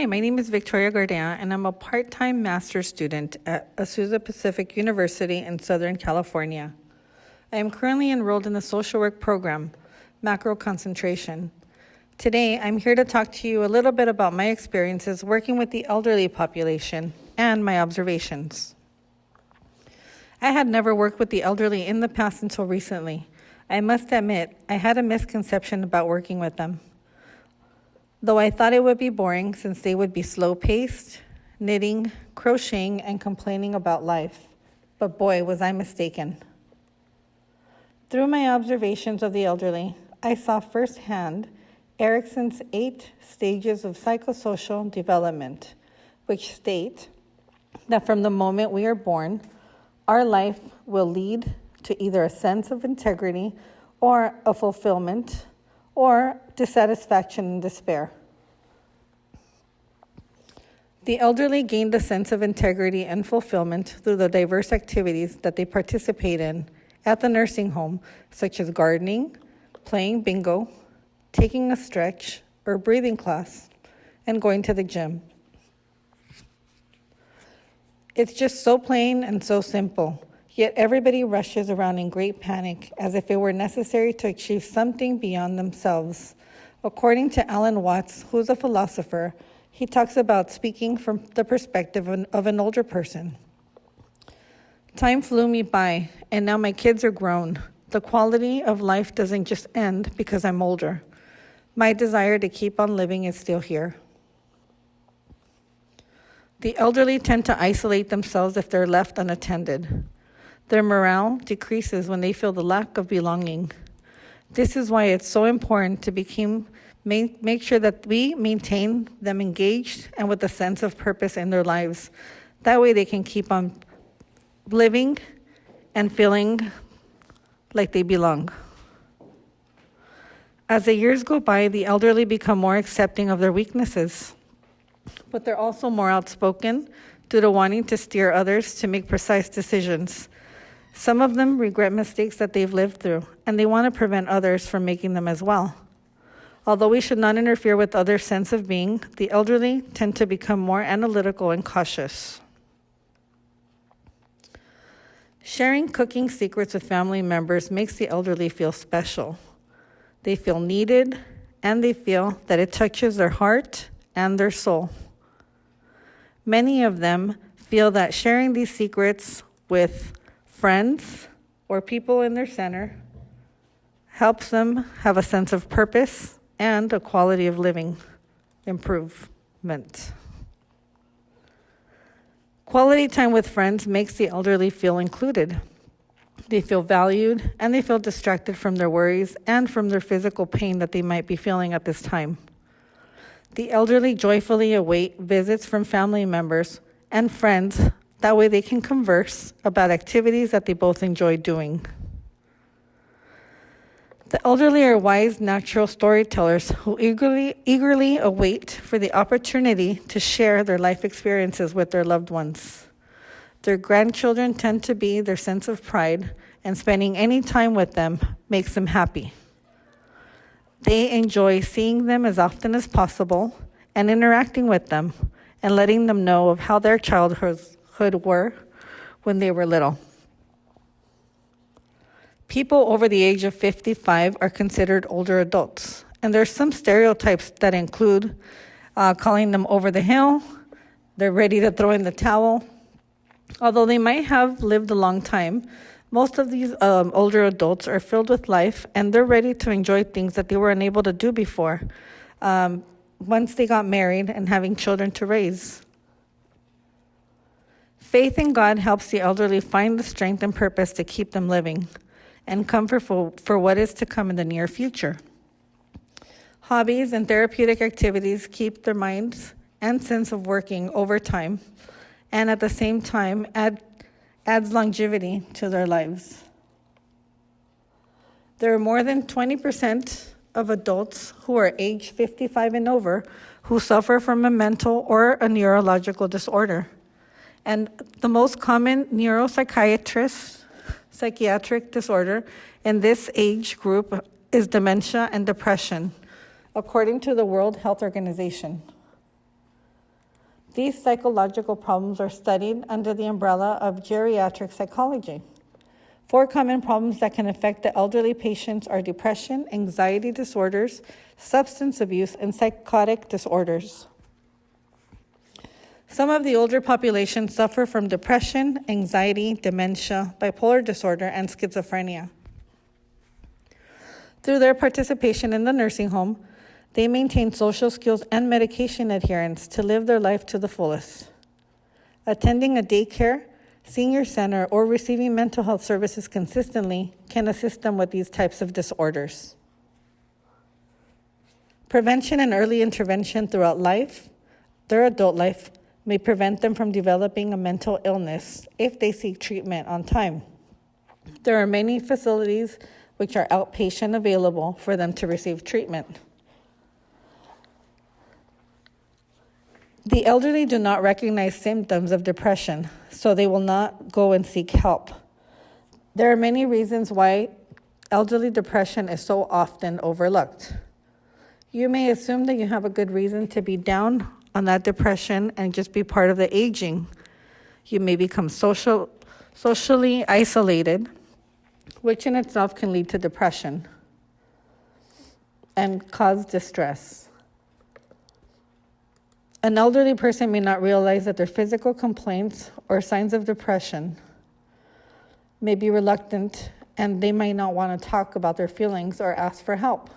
Hi, my name is Victoria Gardea, and I'm a part-time master's student at Azusa Pacific University in Southern California. I am currently enrolled in the social work program, Macro Concentration. Today, I'm here to talk to you a little bit about my experiences working with the elderly population and my observations. I had never worked with the elderly in the past until recently. I must admit, I had a misconception about working with them. Though I thought it would be boring since they would be slow-paced, knitting, crocheting, and complaining about life. But boy, was I mistaken. Through my observations of the elderly, I saw firsthand Erikson's 8 stages of psychosocial development, which state that from the moment we are born, our life will lead to either a sense of integrity or a fulfillment or dissatisfaction and despair. The elderly gained a sense of integrity and fulfillment through the diverse activities that they participate in at the nursing home, such as gardening, playing bingo, taking a stretch or breathing class, and going to the gym. It's just so plain and so simple. Yet everybody rushes around in great panic as if it were necessary to achieve something beyond themselves. According to Alan Watts, who's a philosopher, he talks about speaking from the perspective of an older person. Time flew me by, and now my kids are grown. The quality of life doesn't just end because I'm older. My desire to keep on living is still here. The elderly tend to isolate themselves if they're left unattended. Their morale decreases when they feel the lack of belonging. This is why it's so important to make sure that we maintain them engaged and with a sense of purpose in their lives. That way they can keep on living and feeling like they belong. As the years go by, the elderly become more accepting of their weaknesses, but they're also more outspoken due to wanting to steer others to make precise decisions. Some of them regret mistakes that they've lived through, and they want to prevent others from making them as well. Although we should not interfere with others' sense of being, the elderly tend to become more analytical and cautious. Sharing cooking secrets with family members makes the elderly feel special. They feel needed, and they feel that it touches their heart and their soul. Many of them feel that sharing these secrets with friends or people in their center helps them have a sense of purpose and a quality of living improvement. Quality time with friends makes the elderly feel included. They feel valued and they feel distracted from their worries and from their physical pain that they might be feeling at this time. The elderly joyfully await visits from family members and friends. That way they can converse about activities that they both enjoy doing. The elderly are wise, natural storytellers who eagerly await for the opportunity to share their life experiences with their loved ones. Their grandchildren tend to be their sense of pride, and spending any time with them makes them happy. They enjoy seeing them as often as possible and interacting with them and letting them know of how their childhood were when they were little. People over the age of 55 are considered older adults, and there's some stereotypes that include calling them over the hill, they're ready to throw in the towel. Although they might have lived a long time, most of these older adults are filled with life, and they're ready to enjoy things that they were unable to do before, once they got married and having children to raise. Faith in God helps the elderly find the strength and purpose to keep them living and comfort for what is to come in the near future. Hobbies and therapeutic activities keep their minds and sense of working over time, and at the same time adds longevity to their lives. There are more than 20% of adults who are age 55 and over who suffer from a mental or a neurological disorder. And the most common psychiatric disorder in this age group is dementia and depression, according to the World Health Organization. These psychological problems are studied under the umbrella of geriatric psychology. 4 common problems that can affect the elderly patients are depression, anxiety disorders, substance abuse, and psychotic disorders. Some of the older population suffer from depression, anxiety, dementia, bipolar disorder, and schizophrenia. Through their participation in the nursing home, they maintain social skills and medication adherence to live their life to the fullest. Attending a daycare, senior center, or receiving mental health services consistently can assist them with these types of disorders. Prevention and early intervention throughout life, their adult life, may prevent them from developing a mental illness if they seek treatment on time. There are many facilities which are outpatient available for them to receive treatment. The elderly do not recognize symptoms of depression, so they will not go and seek help. There are many reasons why elderly depression is so often overlooked. You may assume that you have a good reason to be down on that depression and just be part of the aging. You may become socially isolated, which in itself can lead to depression and cause distress. An elderly person may not realize that their physical complaints or signs of depression may be reluctant, and they might not want to talk about their feelings or ask for help.